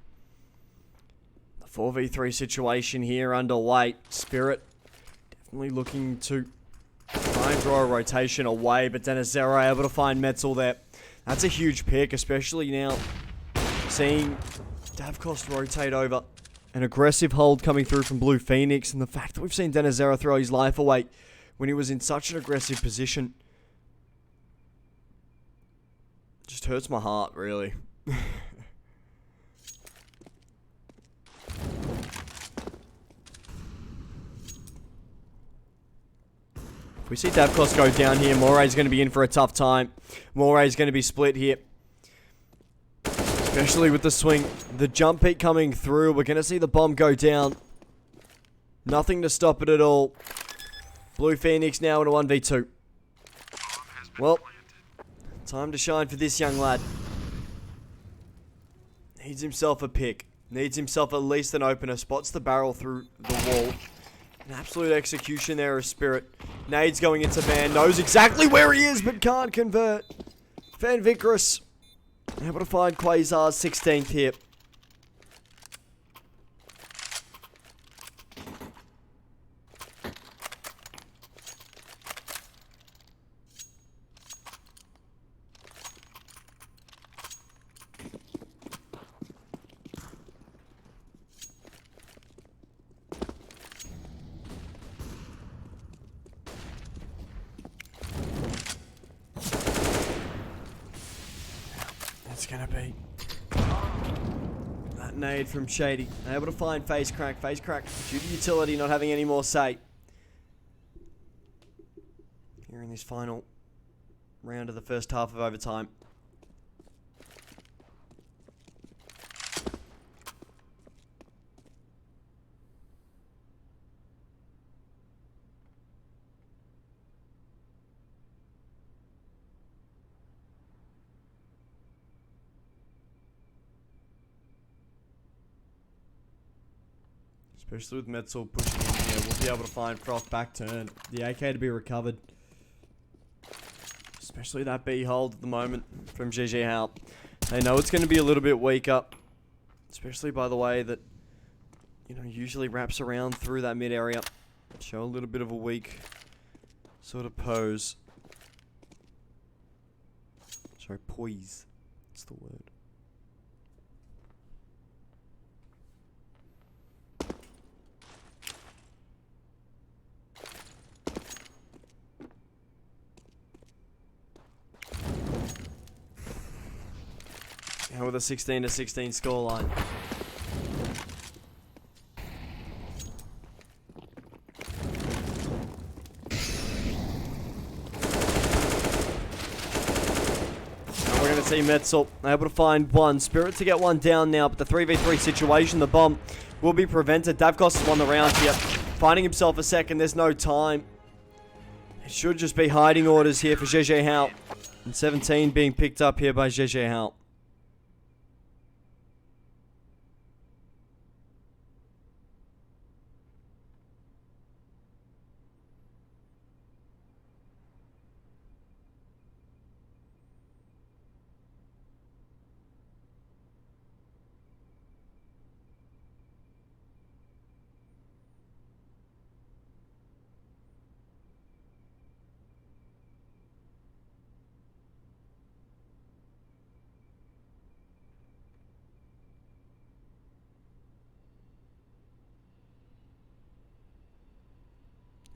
the 4v3 situation here underway. Spirit definitely looking to try and draw a rotation away, but Denizero able to find Metzel there. That's a huge pick, especially now seeing Davkost rotate over. An aggressive hold coming through from Blue Phoenix, and the fact that we've seen Denizero throw his life away when he was in such an aggressive position just hurts my heart, really. If we see Davkost go down here, Moray's going to be in for a tough time. Moray's going to be split here. Especially with the swing. The jump peak coming through. We're going to see the bomb go down. Nothing to stop it at all. Blue Phoenix now in a 1v2. Well, time to shine for this young lad. Needs himself a pick. Needs himself at least an opener. Spots the barrel through the wall. An absolute execution there of Spirit. Nades going into Van. Knows exactly where he is, but can't convert. Van Vickers able to find Quasar's 16th here. It's gonna be that nade from Shady. Able to find Face Crack. Face Crack, due to utility not having any more say. Here in this final round of the first half of overtime. Especially with Metzel pushing in here, we'll be able to find Froth back turn. The AK to be recovered. Especially that B hold at the moment from GG Hal. They know it's going to be a little bit weaker. Especially by the way that, you know, usually wraps around through that mid area. Show a little bit of a weak sort of pose. Sorry, poise. That's the word. Now with a 16-16 scoreline. We're going to see Metzel able to find one. Spirit to get one down now, but the 3v3 situation, the bomb will be prevented. Davkost has won the round here. Finding himself a second, there's no time. It should just be hiding orders here for GG Hal. And 17 being picked up here by GG Hal.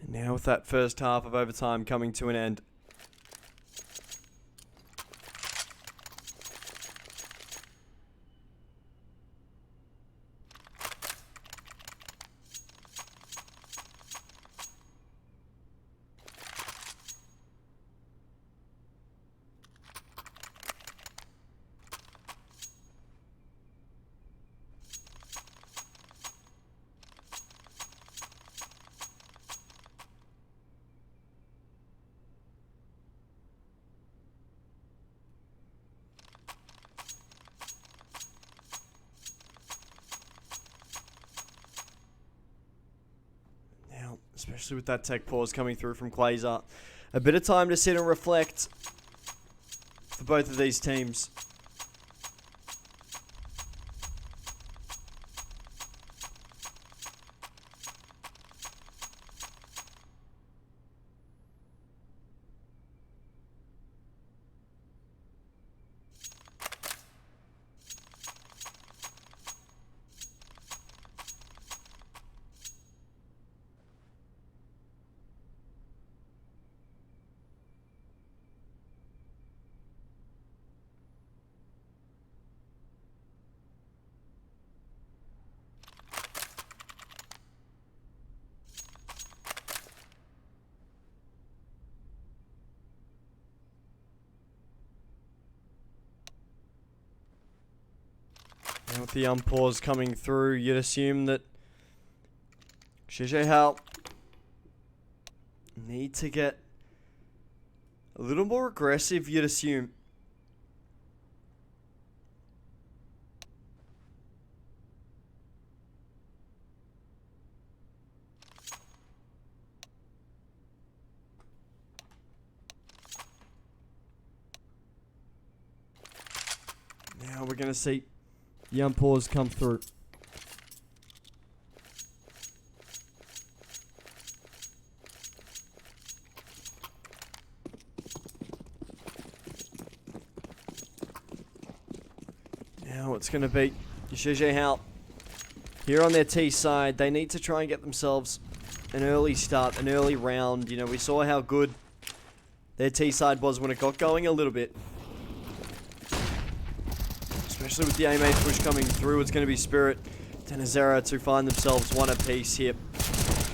And now with that first half of overtime coming to an end. Especially with that tech pause coming through from Quasar. A bit of time to sit and reflect for both of these teams. Now with the unpause coming through, you'd assume that XRAVEL need to get a little more aggressive, you'd assume. Now we're going to see the unpause come through. Now it's going to be XRAVEL here on their T side. They need to try and get themselves an early start, an early round. You know, we saw how good their T side was when it got going a little bit. Especially with the A-main push coming through, it's going to be Spirit, Tenazera to find themselves one apiece here.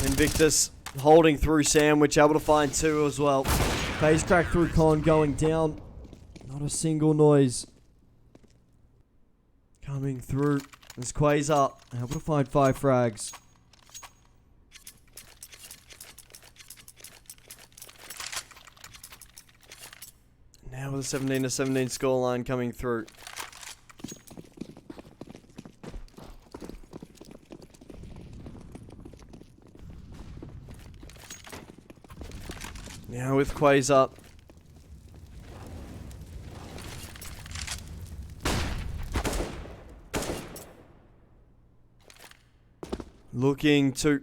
Invictus holding through Sandwich, able to find two as well. Phase crack through Con going down. Not a single noise coming through. There's Quasar, able to find 5 frags. Now with a 17-17 scoreline coming through. Now with Quasar. Looking to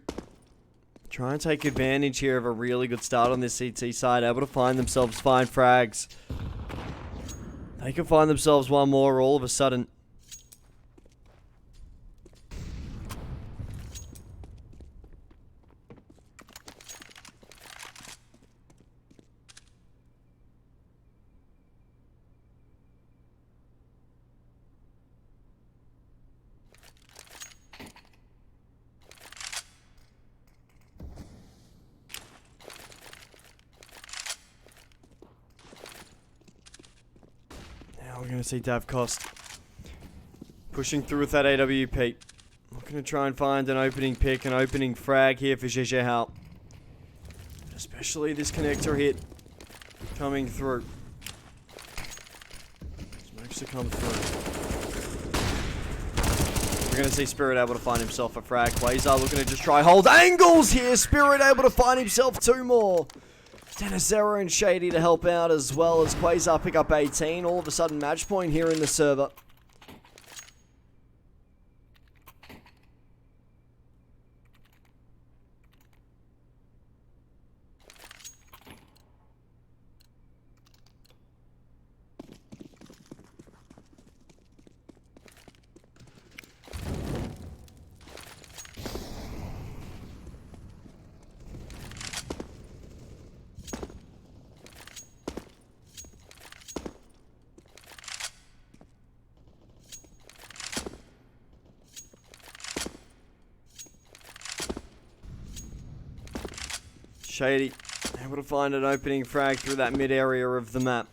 try and take advantage here of a really good start on this CT side. Able to find themselves fine frags. They can find themselves one more all of a sudden. We're going to see Dav Cost pushing through with that AWP. Looking to try and find an opening pick, an opening frag here for XRAVEL. Especially this connector hit coming through. Smokes to come through. We're going to see Spirit able to find himself a frag. Quasar looking to just try hold angles here. Spirit able to find himself 2 more. Tenazera and Shady to help out as well as Quasar pick up 18. All of a sudden match point here in the server. Shady able to find an opening frag through that mid area of the map.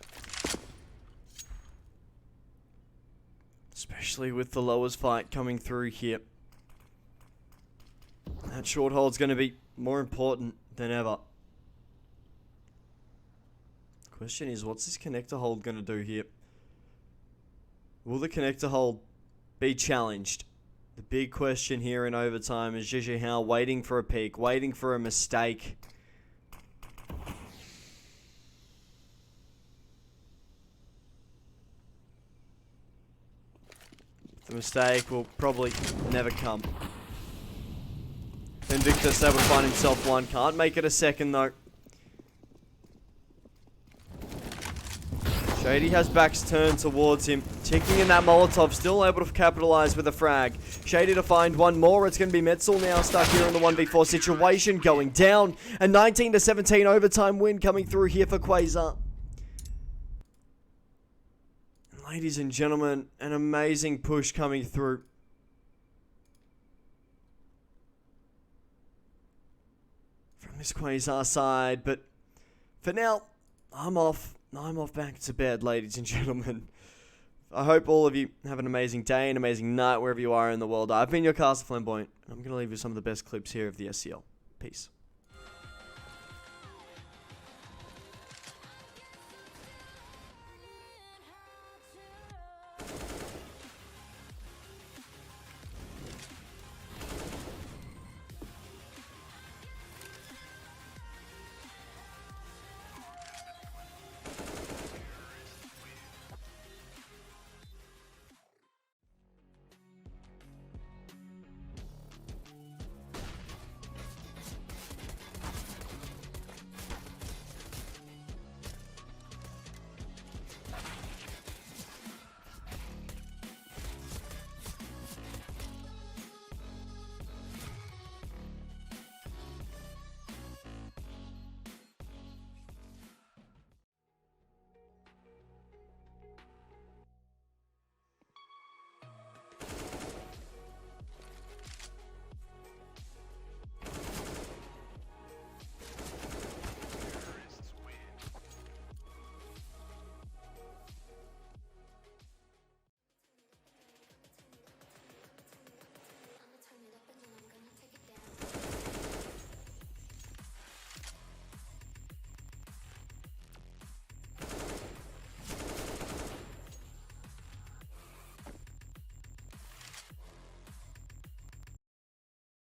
Especially with the lowers fight coming through here. That short hold's going to be more important than ever. Question is, what's this connector hold going to do here? Will the connector hold be challenged? The big question here in overtime is XRAVEL waiting for a peak, waiting for a mistake. The mistake will probably never come. Invictus able to find himself one. Can't make it a second though. Shady has backs turned towards him. Ticking in that Molotov. Still able to capitalize with a frag. Shady to find one more. It's going to be Metzel now stuck here in the 1v4 situation. Going down. A 19-17 overtime win coming through here for Quasar. Ladies and gentlemen, an amazing push coming through. From this Quasar side, but for now, I'm off back to bed, ladies and gentlemen. I hope all of you have an amazing day, an amazing night, wherever you are in the world. I've been your Caster Flamboyant, and I'm going to leave you some of the best clips here of the SCL. Peace.